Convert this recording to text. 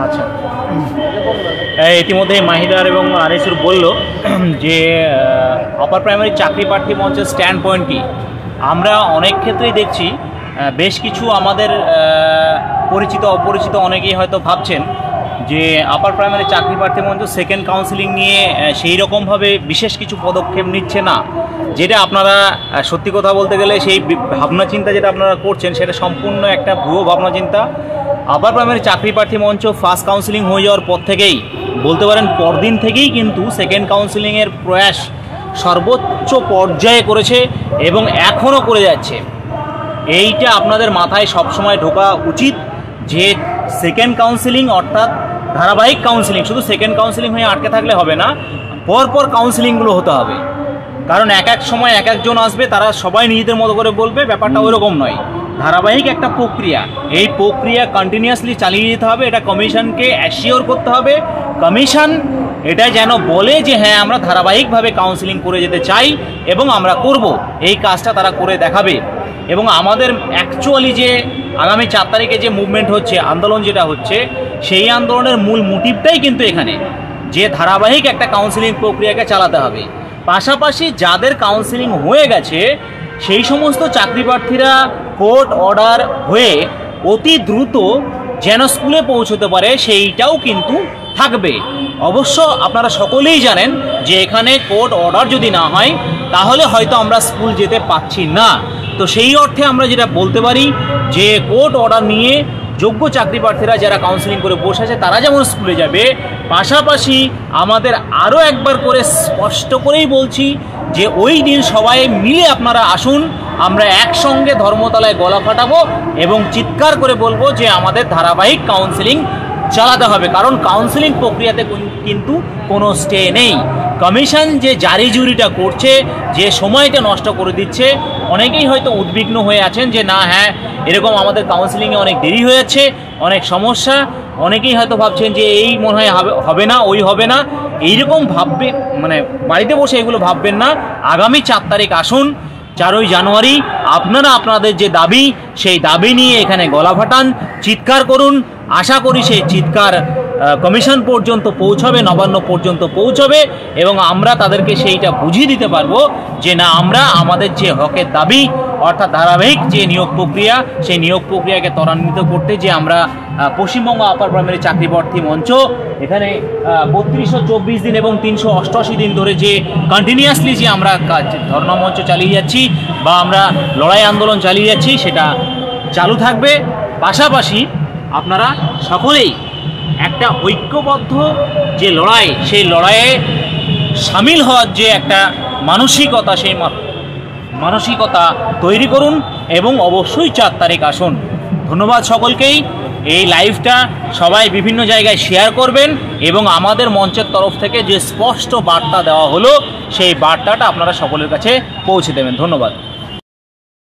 আচ্ছা, ইতিমধ্যে মাহিদার এবং আনিসুর বলল যে আপার প্রাইমারি চাকরি প্রার্থী মঞ্চের স্ট্যান্ড পয়েন্ট কী। আমরা অনেক ক্ষেত্রেই দেখছি বেশ কিছু আমাদের পরিচিত অপরিচিত অনেকেই হয়তো ভাবছেন যে আপার প্রাইমারি চাকরি প্রার্থী মঞ্চ সেকেন্ড কাউন্সিলিং নিয়ে সেই রকমভাবে বিশেষ কিছু পদক্ষেপ নিচ্ছে না, যেটা আপনারা সত্যি কথা বলতে গেলে সেই ভাবনা চিন্তা যেটা আপনারা করছেন সেটা সম্পূর্ণ একটা ভুয়ো ভাবনা চিন্তা। আপার প্রাইমারি চাকরি প্রার্থী মঞ্চ ফার্স্ট কাউন্সিলিং হয়ে যাওয়ার পর থেকেই বলতে পারেন পরদিন থেকেই কিন্তু সেকেন্ড কাউন্সিলিংয়ের প্রয়াস সর্বোচ্চ পর্যায়ে করেছে এবং এখনও করে যাচ্ছে। এইটা আপনাদের মাথায় সবসময় ঢোকা উচিত যে সেকেন্ড কাউন্সিলিং অর্থাৎ ধারাবাহিক কাউন্সিলিং, শুধু সেকেন্ড কাউন্সিলিং হয়ে আটকে থাকলে হবে না, পরপর কাউন্সিলিংগুলো হতে হবে। কারণ এক এক সময় এক একজন আসবে, তারা সবাই নিজেদের মতো করে বলবে, ব্যাপারটা ওইরকম নয়। ধারাবাহিক একটা প্রক্রিয়া, এই প্রক্রিয়া কন্টিনিউয়াসলি চালিয়ে যেতে হবে। এটা কমিশনকে অ্যাসিওর করতে হবে। কমিশন এটা যেন বলে যে হ্যাঁ আমরা ধারাবাহিকভাবে কাউন্সিলিং করে যেতে চাই এবং আমরা করব, এই কাজটা তারা করে দেখাবে। এবং আমাদের অ্যাকচুয়ালি যে আগামী 4 তারিখে যে মুভমেন্ট হচ্ছে, আন্দোলন যেটা হচ্ছে, সেই আন্দোলনের মূল মোটিভটাই কিন্তু এখানে যে ধারাবাহিক একটা কাউন্সিলিং প্রক্রিয়াকে চালাতে হবে। পাশাপাশি যাদের কাউন্সিলিং হয়ে গেছে সেই সমস্ত চাকরি প্রার্থীরা কোর্ট অর্ডার হয়ে অতি দ্রুত যেন স্কুলে পৌঁছতে পারে সেইটাও কিন্তু থাকবে। অবশ্য আপনারা সকলেই জানেন যে এখানে কোর্ট অর্ডার যদি না হয় তাহলে হয়তো আমরা স্কুল যেতে পাচ্ছি না। তো সেই অর্থে আমরা যেটা বলতে পারি যে কোর্ট অর্ডার নিয়ে যোগ্য চাকরি প্রার্থীরা যারা কাউন্সিলিং করে বসে আছে তারা যেমন স্কুলে যাবে, পাশাপাশি আমাদের আরও একবার করে স্পষ্ট করেই বলছি যে ওই দিন সবাই মিলে আপনারা আসুন, আমরা একসঙ্গে ধর্মতলায় গলা ফাটাবো এবং চিৎকার করে বলবো যে আমাদের ধারাবাহিক কাউন্সিলিং চালাতে হবে। কারণ কাউন্সিলিং প্রক্রিয়াতে কিন্তু কোনো স্টে নেই। কমিশন যে জারি জুরিটা করছে, যে সময়টা নষ্ট করে দিচ্ছে, অনেকেই হয়তো উদ্বিগ্ন হয়ে আছেন যে না হ্যাঁ এরকম আমাদের কাউন্সিলিংয়ে অনেক দেরি হয়ে যাচ্ছে, অনেক সমস্যা। অনেকেই হয়তো ভাবছেন যে এই মনে হয় হবে না, ওই হবে না, এইরকম ভাববে, মানে বাড়িতে বসে এগুলো ভাববেন না। আগামী 4 তারিখ আসুন, 4ই জানুয়ারি আপনারা আপনাদের যে দাবি সেই দাবি নিয়ে এখানে গলা ফাটান, চিৎকার করুন। আশা করি সেই চিৎকার কমিশন পর্যন্ত পৌঁছবে, নবান্ন পর্যন্ত পৌঁছবে এবং আমরা তাদেরকে সেইটা বুঝিয়ে দিতে পারবো যে না আমরা আমাদের যে হকের দাবি অর্থাৎ ধারাবাহিক যে নিয়োগ প্রক্রিয়া, সেই নিয়োগ প্রক্রিয়াকে ত্বরান্বিত করতে যে আমরা পশ্চিমবঙ্গ আপার প্রাইমারি চাকরি প্রার্থী মঞ্চ এখানে 3224 দিন এবং 388 দিন ধরে যে কন্টিনিউয়াসলি যে আমরা ধর্ণা মঞ্চ চালিয়ে যাচ্ছি বা আমরা লড়াই আন্দোলন চালিয়ে যাচ্ছি সেটা চালু থাকবে। পাশাপাশি আপনারা সকলেই একটা ঐক্যবদ্ধ যে লড়াই, সেই লড়াইয়ে সামিল হওয়ার যে একটা মানসিকতা, সেই মানসিকতা তৈরি করুন এবং অবশ্যই 4 তারিখ আসুন। ধন্যবাদ সকলকেই। এই লাইভটা সবাই বিভিন্ন জায়গায় শেয়ার করবেন এবং আমাদের মঞ্চের তরফ থেকে যে স্পষ্ট বার্তা দেওয়া হলো সেই বার্তাটা আপনারা সকলের কাছে পৌঁছে দেবেন। ধন্যবাদ।